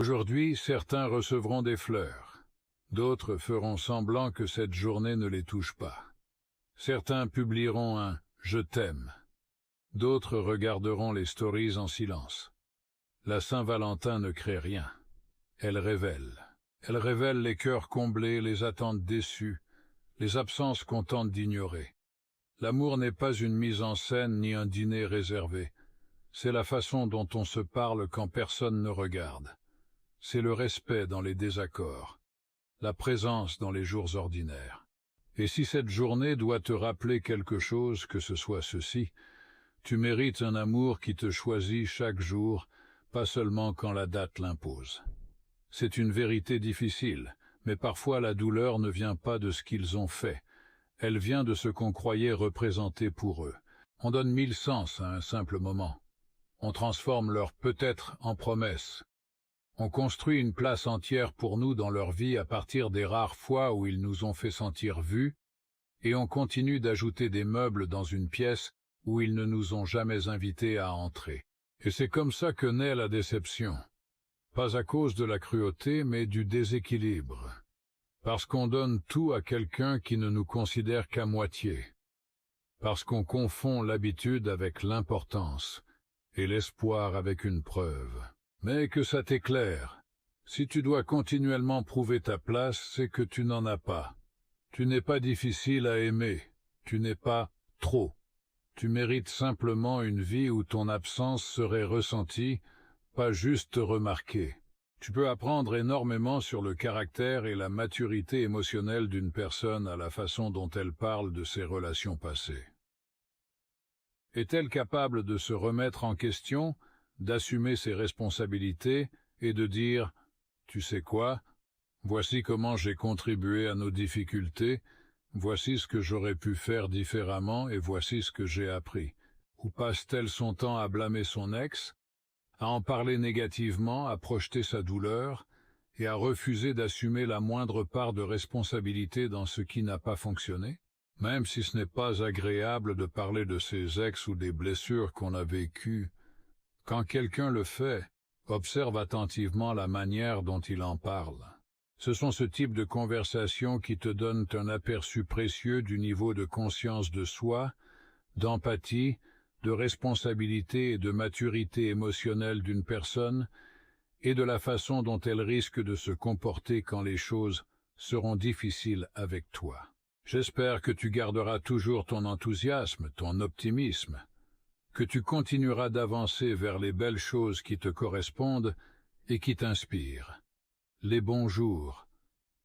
Aujourd'hui, certains recevront des fleurs. D'autres feront semblant que cette journée ne les touche pas. Certains publieront un « je t'aime ». D'autres regarderont les stories en silence. La Saint-Valentin ne crée rien. Elle révèle. Elle révèle les cœurs comblés, les attentes déçues, les absences qu'on tente d'ignorer. L'amour n'est pas une mise en scène ni un dîner réservé. C'est la façon dont on se parle quand personne ne regarde. C'est le respect dans les désaccords, la présence dans les jours ordinaires. Et si cette journée doit te rappeler quelque chose, que ce soit ceci, tu mérites un amour qui te choisit chaque jour, pas seulement quand la date l'impose. C'est une vérité difficile, mais parfois la douleur ne vient pas de ce qu'ils ont fait. Elle vient de ce qu'on croyait représenter pour eux. On donne 1000 sens à un simple moment. On transforme leur peut-être en promesse. On construit une place entière pour nous dans leur vie à partir des rares fois où ils nous ont fait sentir vus, et on continue d'ajouter des meubles dans une pièce où ils ne nous ont jamais invités à entrer. Et c'est comme ça que naît la déception. Pas à cause de la cruauté, mais du déséquilibre. Parce qu'on donne tout à quelqu'un qui ne nous considère qu'à moitié. Parce qu'on confond l'habitude avec l'importance, et l'espoir avec une preuve. Mais que ça t'éclaire. Si tu dois continuellement prouver ta place, c'est que tu n'en as pas. Tu n'es pas difficile à aimer. Tu n'es pas trop. Tu mérites simplement une vie où ton absence serait ressentie, pas juste remarquée. Tu peux apprendre énormément sur le caractère et la maturité émotionnelle d'une personne à la façon dont elle parle de ses relations passées. Est-elle capable de se remettre en question, d'assumer ses responsabilités et de dire « Tu sais quoi, voici comment j'ai contribué à nos difficultés, voici ce que j'aurais pu faire différemment et voici ce que j'ai appris ». Ou passe-t-elle son temps à blâmer son ex, à en parler négativement, à projeter sa douleur et à refuser d'assumer la moindre part de responsabilité dans ce qui n'a pas fonctionné? Même si ce n'est pas agréable de parler de ses ex ou des blessures qu'on a vécues, quand quelqu'un le fait, observe attentivement la manière dont il en parle. Ce sont ce type de conversations qui te donnent un aperçu précieux du niveau de conscience de soi, d'empathie, de responsabilité et de maturité émotionnelle d'une personne, et de la façon dont elle risque de se comporter quand les choses seront difficiles avec toi. J'espère que tu garderas toujours ton enthousiasme, ton optimisme, que tu continueras d'avancer vers les belles choses qui te correspondent et qui t'inspirent, les bons jours,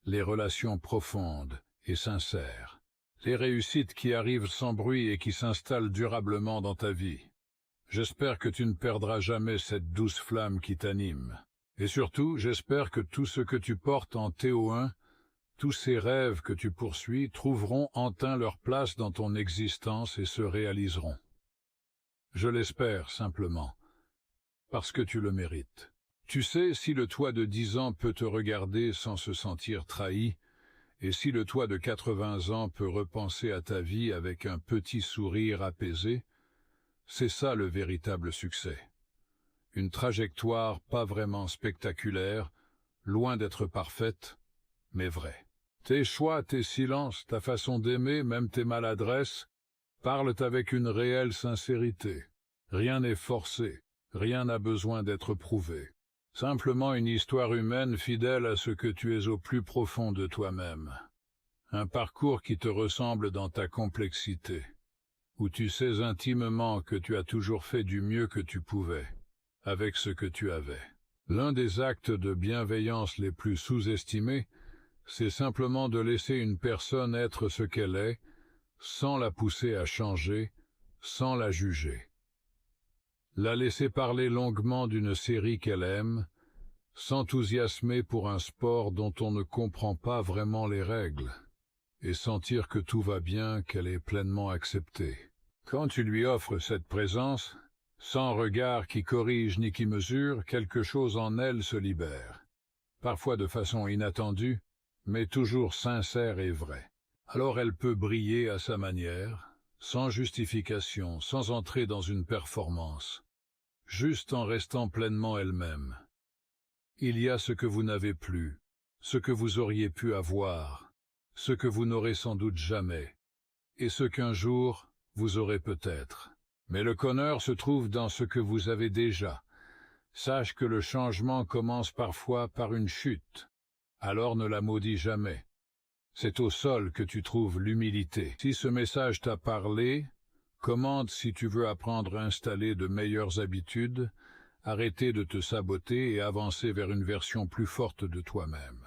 les relations profondes et sincères, les réussites qui arrivent sans bruit et qui s'installent durablement dans ta vie. J'espère que tu ne perdras jamais cette douce flamme qui t'anime. Et surtout, j'espère que tout ce que tu portes en TO1, tous ces rêves que tu poursuis, trouveront enfin leur place dans ton existence et se réaliseront. Je l'espère simplement, parce que tu le mérites. Tu sais, si le toi de 10 ans peut te regarder sans se sentir trahi, et si le toi de 80 ans peut repenser à ta vie avec un petit sourire apaisé, c'est ça le véritable succès. Une trajectoire pas vraiment spectaculaire, loin d'être parfaite, mais vraie. Tes choix, tes silences, ta façon d'aimer, même tes maladresses, parlent avec une réelle sincérité. Rien n'est forcé, rien n'a besoin d'être prouvé. Simplement une histoire humaine fidèle à ce que tu es au plus profond de toi-même. Un parcours qui te ressemble dans ta complexité, où tu sais intimement que tu as toujours fait du mieux que tu pouvais, avec ce que tu avais. L'un des actes de bienveillance les plus sous-estimés, c'est simplement de laisser une personne être ce qu'elle est, sans la pousser à changer, sans la juger. La laisser parler longuement d'une série qu'elle aime, s'enthousiasmer pour un sport dont on ne comprend pas vraiment les règles, et sentir que tout va bien, qu'elle est pleinement acceptée. Quand tu lui offres cette présence, sans regard qui corrige ni qui mesure, quelque chose en elle se libère, parfois de façon inattendue, mais toujours sincère et vraie. Alors elle peut briller à sa manière, sans justification, sans entrer dans une performance, juste en restant pleinement elle-même. Il y a ce que vous n'avez plus, ce que vous auriez pu avoir, ce que vous n'aurez sans doute jamais, et ce qu'un jour vous aurez peut-être. Mais le bonheur se trouve dans ce que vous avez déjà. Sache que le changement commence parfois par une chute, alors ne la maudis jamais. C'est au sol que tu trouves l'humilité. Si ce message t'a parlé, commande si tu veux apprendre à installer de meilleures habitudes, arrêter de te saboter et avancer vers une version plus forte de toi-même.